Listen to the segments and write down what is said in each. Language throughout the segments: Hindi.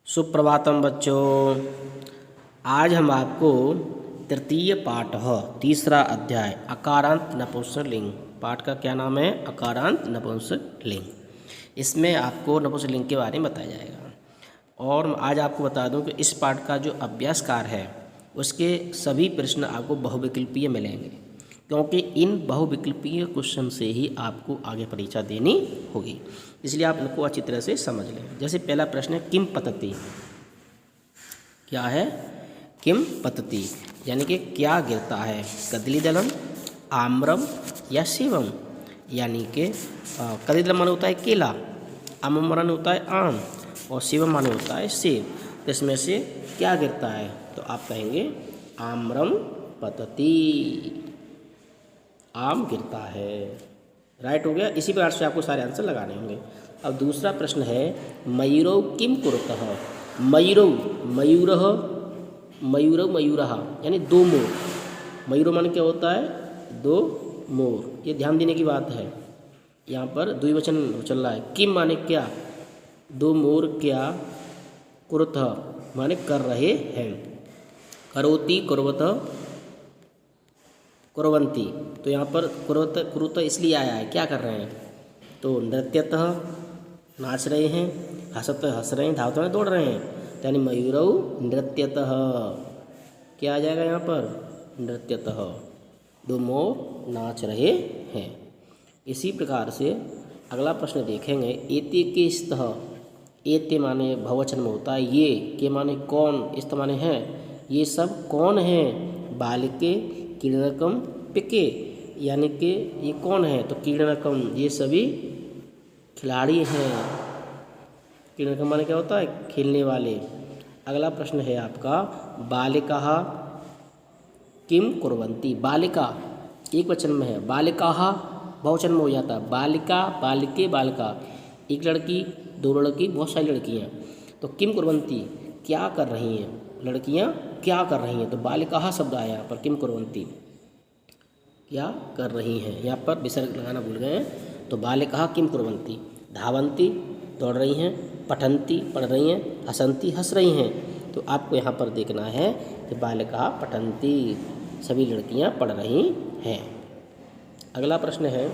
सुप्रभातम बच्चों। आज हम आपको तृतीय पाठ तीसरा अध्याय अकारांत नपुंसकलिंग पाठ का क्या नाम है? अकारांत नपुंसकलिंग। इसमें आपको नपुंसकलिंग के बारे में बताया जाएगा। और आज आपको बता दूं कि इस पाठ का जो अभ्यासकार है उसके सभी प्रश्न आपको बहुविकल्पीय मिलेंगे, क्योंकि इन बहुविकल्पीय क्वेश्चन से ही आपको आगे परीक्षा देनी होगी। इसलिए आप इनको अच्छी तरह से समझ लें। जैसे पहला प्रश्न है किम पतति। क्या है? किम पतति यानी कि क्या गिरता है? कदलीदलम, आम्रम या शिवम। यानी कि कदलीदलम माने होता है केला, आम्रम माने होता है आम और शिवम माने होता है सेब। तो इसमें से क्या गिरता है? तो आप कहेंगे आम्रम पतति, आम गिरता है। राइट हो गया। इसी प्रकार से आपको सारे आंसर लगाने होंगे। अब दूसरा प्रश्न है मयूरौ किम कुरुतः। मयूरौ, मयूरः, मयूरौ मयूरः यानी दो मोर। मयूरौ माने क्या होता है? दो मोर। ये ध्यान देने की बात है। यहाँ पर द्विवचन चल रहा है। किम माने क्या? दो मोर क्या? कुरुतः माने कर रहे हैं। करोति, कुर्वतः, कुर्वन्ति। तो यहाँ पर कुरुत इसलिए आया है, क्या कर रहे हैं? तो नृत्यतः नाच रहे हैं, हसतः हंस रहे हैं, धावतः दौड़ रहे हैं। यानी मयूरौ नृत्यतः क्या आ जाएगा यहाँ पर? नृत्यतः, दो मोर नाच रहे हैं। इसी प्रकार से अगला प्रश्न देखेंगे एते के स्तः। एते माने बहुवचन में होता है ये, के माने कौन, स्त माने हैं। ये सब कौन हैं? बालिके, क्रीडनकम, पिके। यानी कि ये कौन है? तो क्रीडनकम ये सभी खिलाड़ी हैं। क्रीडनकम माने क्या होता है? खेलने वाले। अगला प्रश्न है आपका बालिकाः किम कुर्वन्ति। बालिका एक वचन में है, बालिकाः बहुवचन में हो जाता है। बालिका, बालिके, बालिका, एक लड़की, दो लड़की, बहुत सारी लड़कियाँ। तो किम कुर्वन्ति क्या कर रही हैं? लड़कियाँ क्या कर रही हैं? तो बालिकाः शब्द आया यहाँ पर। किम कुर्वन्ति क्या कर रही हैं। यहाँ पर विसर्ग लगाना भूल गए हैं। तो बालिकाः किम कुर्वन्ति। धावन्ति दौड़ रही हैं, पठन्ति पढ़ रही हैं, हसन्ति हंस रही हैं। तो आपको यहाँ पर देखना है कि बालिकाः पठन्ति सभी लड़कियाँ पढ़ रही हैं। अगला प्रश्न है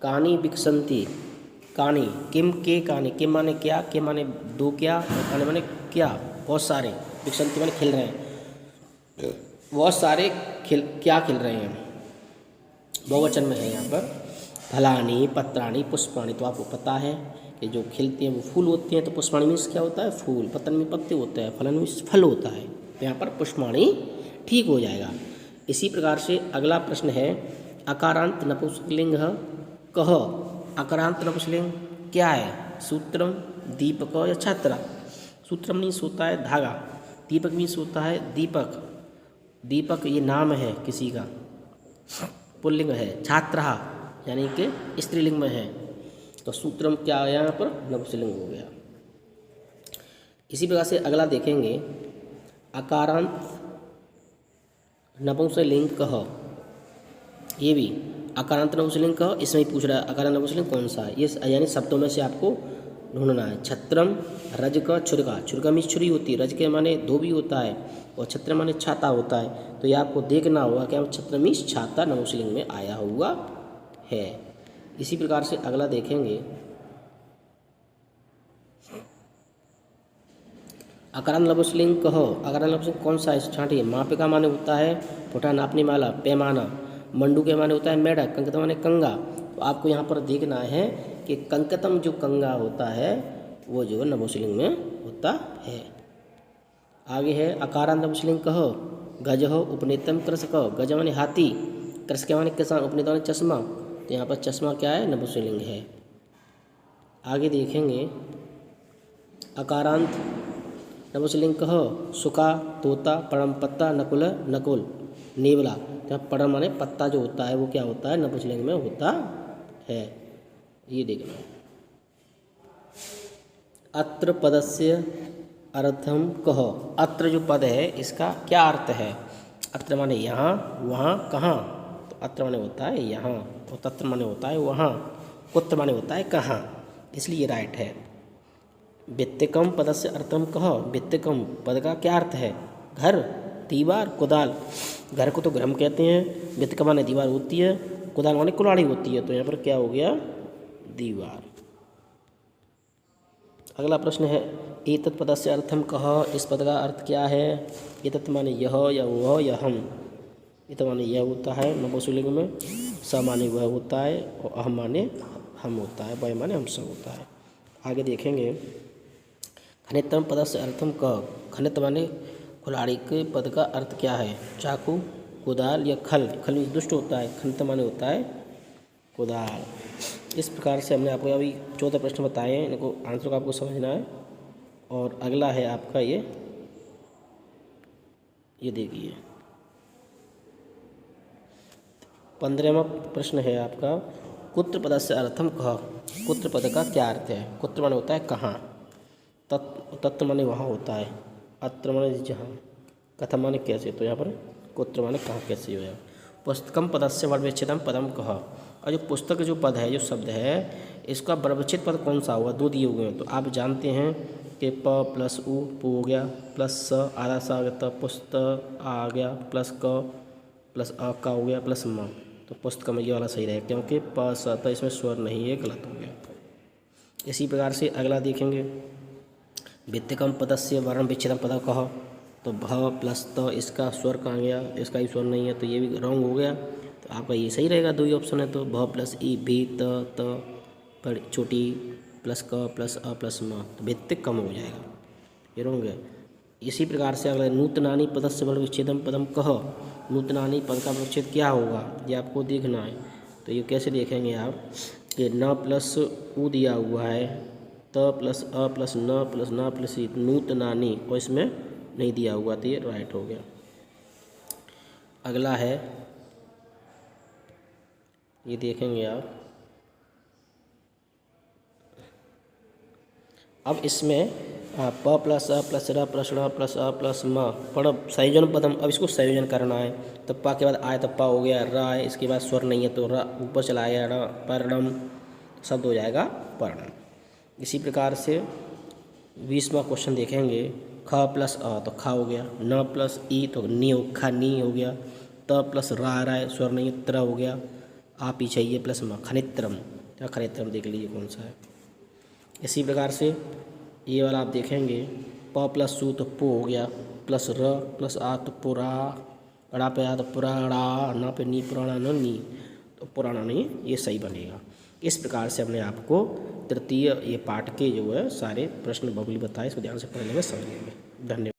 कानि विकसन्ति। कानि किम के कानि। किम माने क्या, के माने दो क्या, और कानि माने क्या बहुत सारे। विकसन्ति माने खिल रहे हैं, बहुत सारे क्या खिल रहे हैं। बहुवचन में है यहाँ पर। फलानी, पत्राणि, पुष्पाणि। तो आपको पता है कि जो खिलते हैं वो फूल होते हैं। तो पुष्पाणि मीन्स क्या होता है? फूल। पत्र में पत्ते होते हैं, फलन मीन्स फल होता है। तो यहाँ पर पुष्पाणि ठीक हो जाएगा। इसी प्रकार से अगला प्रश्न है अकारांत नपुंसकलिंग कह। अकारांत नपुंसकलिंग क्या है? सूत्रम, दीपक या छात्रा। सूत्रम मीन्स होता है धागा, दीपक मीन्स होता है दीपक। दीपक ये नाम है किसी का, पुल्लिंग है। छात्रः यानी कि स्त्रीलिंग में है। तो सूत्रम क्या आया यहाँ पर? नपुंसकलिंग हो गया। इसी प्रकार से अगला देखेंगे अकारांत नपुंसकलिंग कह। ये भी अकारांत नपुंसकलिंग कह। इसमें ही पूछ रहा है अकारांत नपुंसकलिंग कौन सा है। ये यानी शब्दों में से आपको ढूंढना है। छत्रम, रजक, छुरका। छुरका मीन्स छुरी होती है, रज के माने धोबी होता है, और छत्र माने छाता होता है। तो ये आपको देखना होगा क्या छत्र मीन्स छाता नपुंसकलिंग में आया हुआ है। इसी प्रकार से अगला देखेंगे अकारांत नपुंसकलिंग कह। अकारांत नपुंसकलिंग कौन सा है? छांटिए। मापिका माने होता है फुटा, नापने वाला, पैमाना। मंडू के माने होता है मेढक, कंकतम माने कंगा। तो आपको यहाँ पर देखना है कि कंकतम जो कंगा होता है वो जो नपुंसकलिंग में होता है। आगे है अकारांत नपुंसकलिंग कह। गज हो उपनेतम कृषक। गज माने हाथी, कृषक माने किसान, उपनेतम माने चश्मा। तो यहाँ पर चश्मा क्या है? नपुंसकलिंग है। आगे देखेंगे अकारांत नपुंसकलिंग कह। सुखा, तोता, पड़म, पत्ता, नकुल, नकुल, नेवला। तो पड़म माने पत्ता जो होता है वो क्या होता है? नपुंसकलिंग में होता है। ये देखना। अत्र पदस्य अर्थम कह। अत्र जो पद है इसका क्या अर्थ है? अत्र माने यहाँ, वहाँ, कहाँ। तो अत्र माने होता है यहाँ, और तत्र माने होता है वहाँ, कुत्र माने होता है कहाँ। इसलिए राइट है। व्यत्यकम पदस्य अर्थम कह। व्यत्यकम पद का क्या अर्थ है? घर, दीवार, कुदाल। घर को तो घर हम कहते हैं, व्यत्यकम माने दीवार होती है, कुदाल माने कुल्हाड़ी होती है। तो यहाँ पर क्या हो गया? दीवार। अगला प्रश्न है एतत् पदस्य अर्थम कह। इस पद का अर्थ क्या है? एतत् माने यह या वह या हम। एतत् माने यह होता है नपुंसकलिंग में, स माने वह होता है और अहम माने हम होता है, वह माने हम सब होता है। आगे देखेंगे खनितम पदस्य अर्थम कह। खनित माने कुल्हाड़ी के पद का अर्थ क्या है? चाकू, कुदाल या खल। खल में दुष्ट होता है, खनित माने होता है कुदाल। इस प्रकार से हमने आपको अभी 14 प्रश्न बताए हैं, इनको आंसर को आपको समझना है। और अगला है आपका ये देखिए 15वां प्रश्न है आपका कुत्र पदस्य अर्थम कह। कुत्र पद का क्या अर्थ है? कुत्र माने होता है कहाँ, तत्र माने वहाँ होता है, अत्र माने जहाँ, कथम माने कैसे। तो यहाँ पर कुत्र माने कहाँ कैसे होगा। पुस्तकम पदस्य वर्णविच्छेदम पदम कह। और जो पुस्तक जो पद है, जो शब्द है, इसका वर्णविच्छेद पद कौन सा होगा? 2 दिए हुए हैं। तो आप जानते हैं कि प प्लस उ पु हो गया, प्लस स आधा सा आ गया, तो पुस्तक आ गया, प्लस क प्लस अ का हो गया, प्लस म। तो पुस्तकम ये वाला सही रहेगा, क्योंकि प स तो इसमें स्वर नहीं है, गलत हो गया। इसी प्रकार से अगला देखेंगे व्यत्यकम पदस्य वर्णविच्छेदम पदम कह। तो भ प्लस त इसका स्वर कहाँ गया? इसका भी स्वर नहीं है, तो ये भी रॉन्ग हो गया। तो आपका ये सही रहेगा, 2 ही ऑप्शन है। तो भ प्लस ई भी त बड़ी छोटी प्लस क प्लस अ प्लस म, तो व्यत्यकम हो जाएगा, ये रॉन्ग है। इसी प्रकार से अगला नूतनानि पदस्य वर्णविच्छेदम पदम कह। नूतनानि पद का विच्छेद क्या होगा, ये आपको देखना है। तो ये कैसे देखेंगे आप कि न प्लस उ दिया हुआ है, त प्लस अ प्लस न प्लस ई, नूतनानि, और इसमें नहीं दिया हुआ, तो ये राइट हो गया। अगला है ये देखेंगे आप, अब इसमें प प्लस अ प्लस र प्लस ण प्लस अ प्लस म पढ़ संयोजन पदम। अब इसको संयोजन करना है। तो प के बाद आय, तो प हो गया, र है, इसके बाद स्वर नहीं है तो र ऊपर चला आया, र पर्णम शब्द हो जाएगा पर्णम। इसी प्रकार से 20वां क्वेश्चन देखेंगे ख प्लस अ, तो खा हो गया, न प्लस ई तो नी हो, खा नी हो गया, त प्लस रा है, स्वर नहीं है, त्र हो गया, आ पीछे ये प्लस म, खनित्रम। तो खनित्रम देख लीजिए कौन सा है। इसी प्रकार से ये वाला आप देखेंगे प प्लस सु तो पो हो गया, प्लस र प्लस आ तो पुरा, अड़ा पे आ तो पुराड़ा, ना पे नी पुराना न नी, तो पुराना नहीं, ये सही बनेगा। इस प्रकार से हमने आपको तृतीय ये पाठ के जो है सारे प्रश्न बबली बताए, इसको ध्यान से पढ़ लेंगे, समझ लेंगे। धन्यवाद।